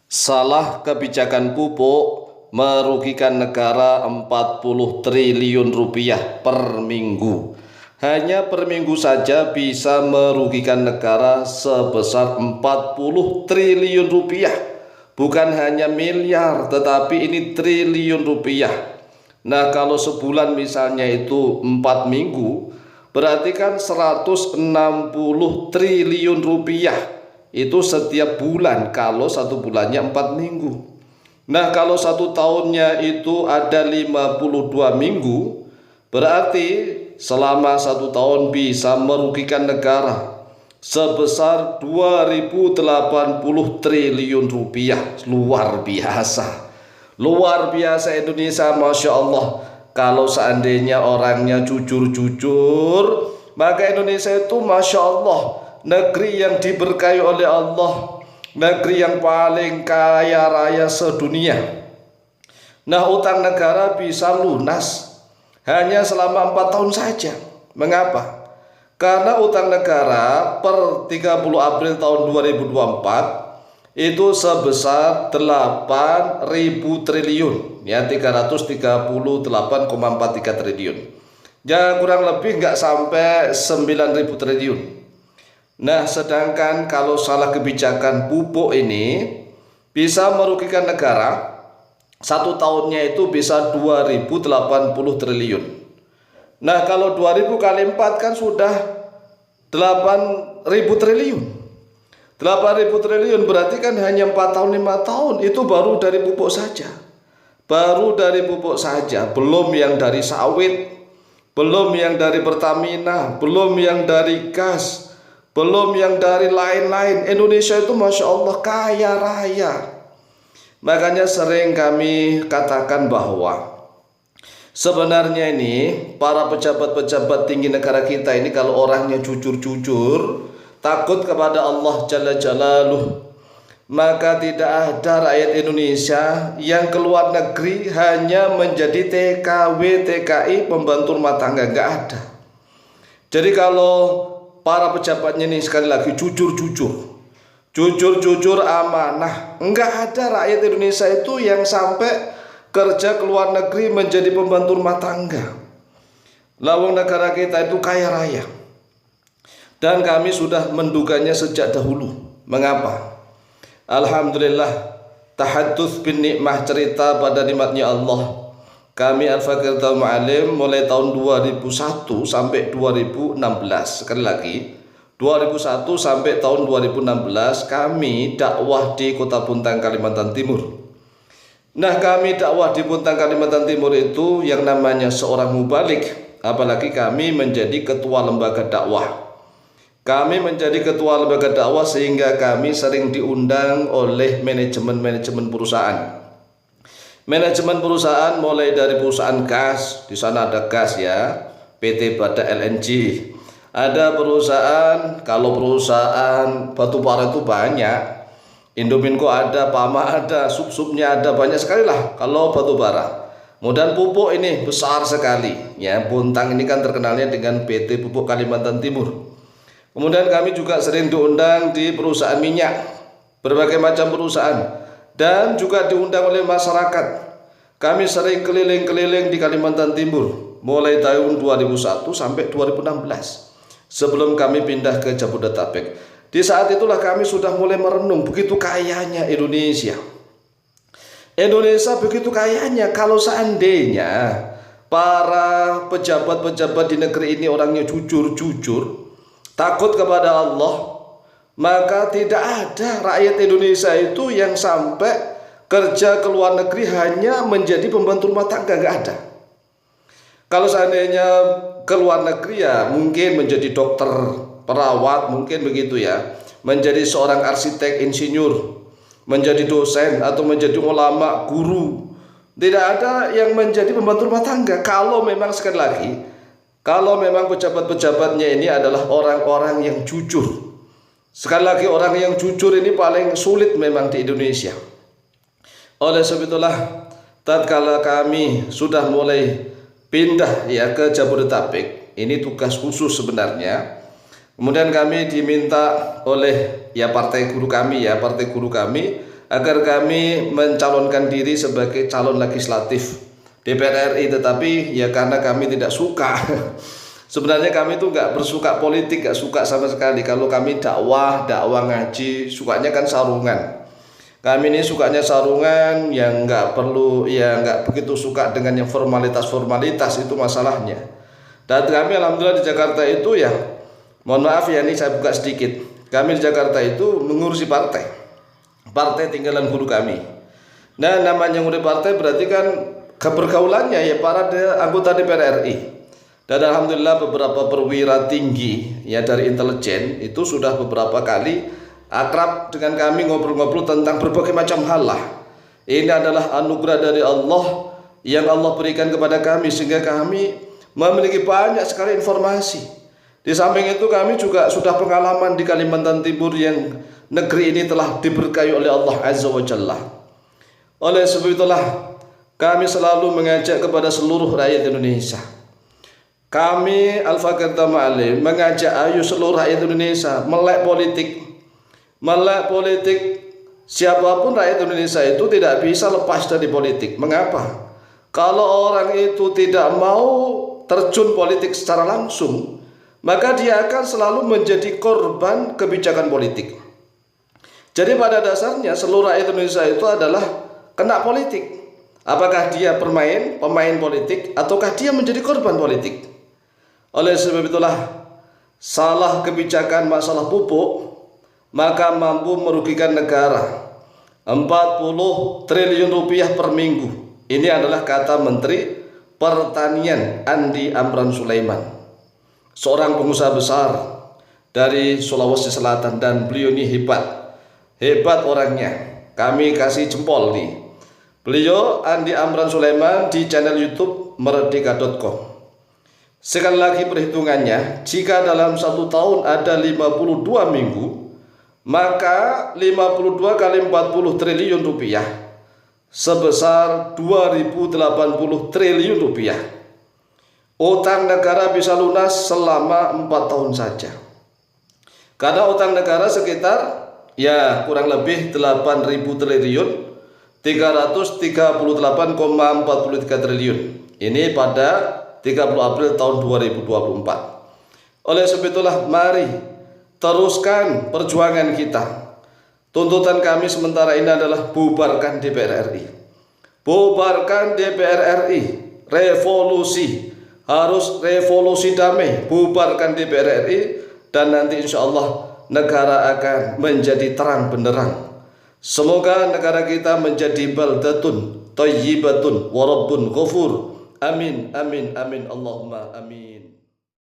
Salah kebijakan pupuk merugikan negara 40 triliun rupiah per minggu. Hanya per minggu saja bisa merugikan negara sebesar 40 triliun rupiah. Bukan hanya miliar, tetapi ini triliun rupiah. Nah, kalau sebulan misalnya itu 4 minggu, berarti kan 160 triliun rupiah. Itu setiap bulan kalau satu bulannya 4 minggu. Nah, kalau satu tahunnya itu ada 52 minggu, berarti selama satu tahun bisa merugikan negara sebesar 2080 triliun rupiah. Luar biasa. Luar biasa Indonesia, Masya Allah. Kalau seandainya orangnya jujur-jujur, maka Indonesia itu Masya Allah, negeri yang diberkahi oleh Allah, negeri yang paling kaya raya sedunia. Nah, utang negara bisa lunas hanya selama 4 tahun saja. Mengapa? Karena utang negara per 30 April tahun 2024 itu sebesar 8.000 triliun, ya 338,43 triliun. Ya kurang lebih nggak sampai 9.000 triliun. Nah, sedangkan kalau salah kebijakan pupuk ini bisa merugikan negara, satu tahunnya itu bisa 2080 triliun. Nah, kalau 2000 kali 4 kan sudah 8.000 triliun. 8.000 triliun berarti kan hanya 4 tahun 5 tahun. Itu baru dari pupuk saja. Baru dari pupuk saja, belum yang dari sawit, belum yang dari Pertamina, belum yang dari gas, belum yang dari lain-lain. Indonesia itu Masya Allah kaya raya. Makanya sering kami katakan bahwa sebenarnya ini para pejabat-pejabat tinggi negara kita ini kalau orangnya jujur-jujur, takut kepada Allah Jalla Jalaluh, maka tidak ada rakyat Indonesia yang keluar negeri hanya menjadi TKW, TKI, pembantu rumah tangga. Nggak ada. Jadi kalau para pejabatnya ini sekali lagi jujur amanah, nggak ada rakyat Indonesia itu yang sampai kerja keluar negeri menjadi pembantu rumah tangga. Lawang negara kita itu kaya raya. Dan kami sudah menduganya sejak dahulu. Mengapa? Alhamdulillah, tahadduts bin nikmah, cerita pada nikmatnya Allah. Kami Al-Fakir Daul Ma'alim mulai tahun 2001 sampai 2016. Sekali lagi, 2001 sampai tahun 2016 kami dakwah di Kota Buntang, Kalimantan Timur. Nah, kami dakwah di Buntang, Kalimantan Timur itu yang namanya seorang mubalik, apalagi kami menjadi ketua lembaga dakwah. Kami menjadi ketua lembaga dakwah sehingga kami sering diundang oleh manajemen perusahaan. Manajemen perusahaan mulai dari perusahaan gas, di sana ada gas ya, PT Bada LNG. Ada perusahaan, kalau perusahaan batu bara itu banyak. Indominco ada, Pama ada, sub-subnya ada, banyak sekali lah kalau batu bara. Kemudian pupuk ini besar sekali ya. Buntang ini kan terkenalnya dengan PT Pupuk Kalimantan Timur. Kemudian kami juga sering diundang di perusahaan minyak, berbagai macam perusahaan, dan juga diundang oleh masyarakat. Kami sering keliling-keliling di Kalimantan Timur mulai tahun 2001 sampai 2016 sebelum kami pindah ke Jabodetabek. Di saat itulah kami sudah mulai merenung begitu kayanya Indonesia. Indonesia begitu kayanya, kalau seandainya para pejabat-pejabat di negeri ini orangnya jujur, takut kepada Allah, maka tidak ada rakyat Indonesia itu yang sampai kerja ke luar negeri hanya menjadi pembantu rumah tangga. Nggak ada. Kalau seandainya ke luar negeri ya mungkin menjadi dokter, perawat, mungkin begitu ya, menjadi seorang arsitek, insinyur, menjadi dosen atau menjadi ulama, guru. Tidak ada yang menjadi pembantu rumah tangga. Kalau memang sekali lagi, kalau memang pejabat-pejabatnya ini adalah orang-orang yang jujur. Sekali lagi, orang yang jujur ini paling sulit memang di Indonesia. Oleh sebab itulah, tatkala kami sudah mulai pindah ya ke Jabodetabek, ini tugas khusus sebenarnya. Kemudian kami diminta oleh ya partai guru kami agar kami mencalonkan diri sebagai calon legislatif DPR RI, tetapi ya karena kami tidak suka sebenarnya kami tuh nggak bersuka politik, nggak suka sama sekali. Kalau kami dakwah ngaji, sukanya kan sarungan. Kami ini sukanya sarungan, yang nggak perlu, ya nggak begitu suka dengan yang formalitas itu masalahnya. Dan kami alhamdulillah di Jakarta itu ya, mohon maaf ya, ini saya buka sedikit. Kami di Jakarta itu mengurusi partai tinggalan guru kami. Nah, namanya ngurus partai berarti kan kepergaulannya ya para anggota DPR RI. Dan alhamdulillah beberapa perwira tinggi ya dari intelijen itu sudah beberapa kali akrab dengan kami, ngobrol-ngobrol tentang berbagai macam hal lah. Ini adalah anugerah dari Allah yang Allah berikan kepada kami sehingga kami memiliki banyak sekali informasi. Di samping itu kami juga sudah pengalaman di Kalimantan Timur yang negeri ini telah diberkahi oleh Allah Azza wa Jalla. Oleh sebab itulah kami selalu mengajak kepada seluruh rakyat Indonesia. Kami Al-Fakir Tama'alim mengajak ayo seluruh rakyat Indonesia melek politik. Siapapun rakyat Indonesia itu tidak bisa lepas dari politik. Mengapa? Kalau orang itu tidak mau terjun politik secara langsung, maka dia akan selalu menjadi korban kebijakan politik. Jadi pada dasarnya seluruh rakyat Indonesia itu adalah kena politik. Apakah dia pemain politik, ataukah dia menjadi korban politik? Oleh sebab itulah salah kebijakan masalah pupuk maka mampu merugikan negara 40 triliun rupiah per minggu. Ini adalah kata Menteri Pertanian Andi Amran Sulaiman, seorang pengusaha besar dari Sulawesi Selatan, dan beliau ini hebat orangnya. Kami kasih jempol nih. Beliau Andi Amran Sulaiman di channel YouTube merdeka.com. Sekali lagi perhitungannya, jika dalam 1 tahun ada 52 minggu, maka 52 kali 40 triliun rupiah sebesar 2080 triliun rupiah. Utang negara bisa lunas selama 4 tahun saja. Karena utang negara sekitar ya kurang lebih 8.000 triliun, 338,43 triliun. Ini pada 30 April tahun 2024. Oleh sebab itulah mari teruskan perjuangan kita. Tuntutan kami sementara ini adalah bubarkan DPR RI. Bubarkan DPR RI. Revolusi. Harus revolusi damai. Bubarkan DPR RI. Dan nanti insya Allah negara akan menjadi terang benderang. Semoga negara kita menjadi baldatun thayyibatun wa rabbun ghafur. Amin, amin, amin, Allahumma amin.